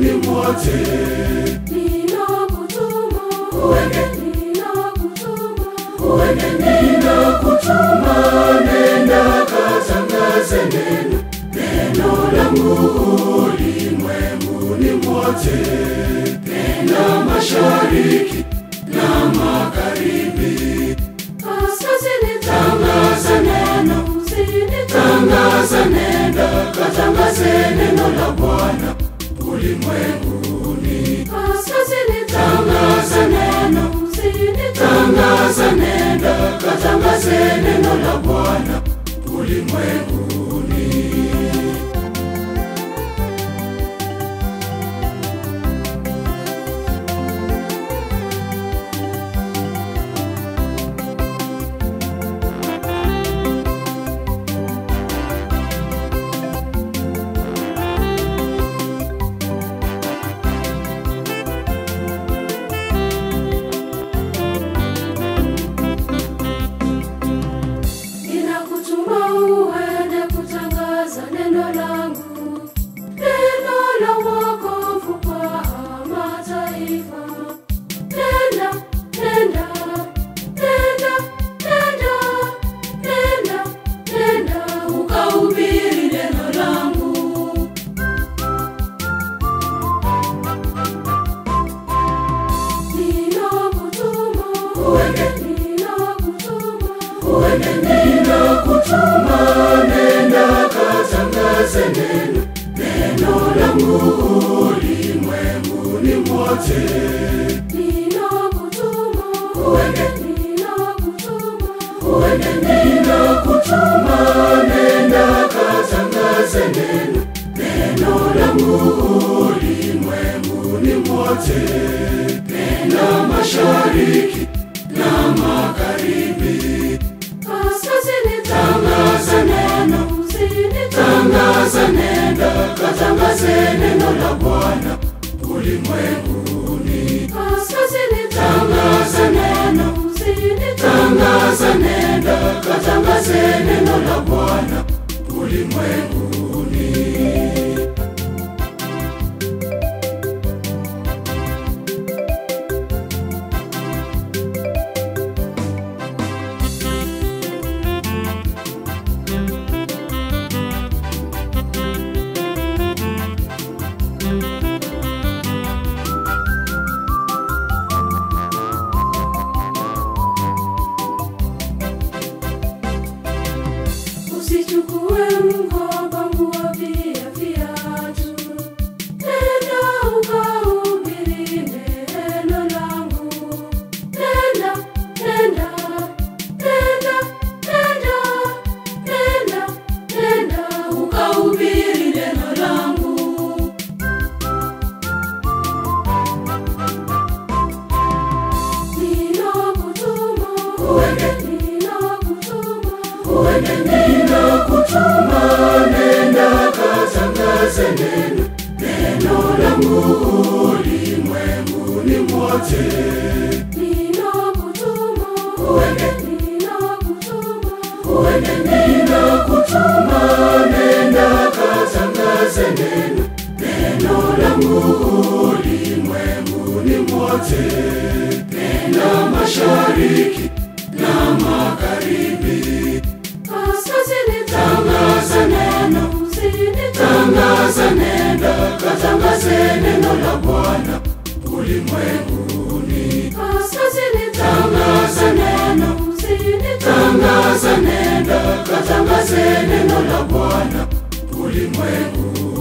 ulimwenguni mwote. Ninakutuma Uende, uende, ninakutuma, nenda katangaze neno langu ulimwenguni mwote. Nenda mashariki na magharibi, kaskazini tangaza neno, kusini tangaza, nenda katangaze neno la Bwana ulimwenguni. kaskazini Tangaza neno, kusini tangaza, nenda katangaze neno la Bwana ulimwenguni. Ninakutuma uende kutangaza neno langu, neno la wokovu kwa mataifa. Nenda, nenda, nenda, nenda, nenda, nenda, ukahubiri neno langu. Ninakutuma Uende, ninakutuma, nenda katangaze neno langu ulimwenguni mwote. ninakutuma Uende, ninakutuma, nenda katangaze neno langu ulimwenguni mwote. Nenda mashariki na magharibi, kaskazini tangaza neno, kusini tangaza, nenda katangaze neno la Bwana ulimwenguni. kaskazini Tangaza neno, kusini tangaza, nenda katangaze neno la Bwana ulimwenguni. Usichukue mkoba, nguo, pia viatu. Nenda ukahubiri neno langu. Nenda, nenda, nenda, nenda, nenda, nenda, ukahubiri neno langu. Ninakutuma Uende, ninakutuma, nenda katangaze neno langu ulimwenguni mwote. ninakutuma Uende, ninakutuma, nenda katangaze neno langu ulimwenguni mwote. Nenda mashariki na magharibi, kaskazini tangaza neno, kusini tangaza, nenda katangaze neno la Bwana ulimwenguni. kaskazini Tangaza neno, kusini tangaza, nenda katangaze neno la Bwana ulimwenguni.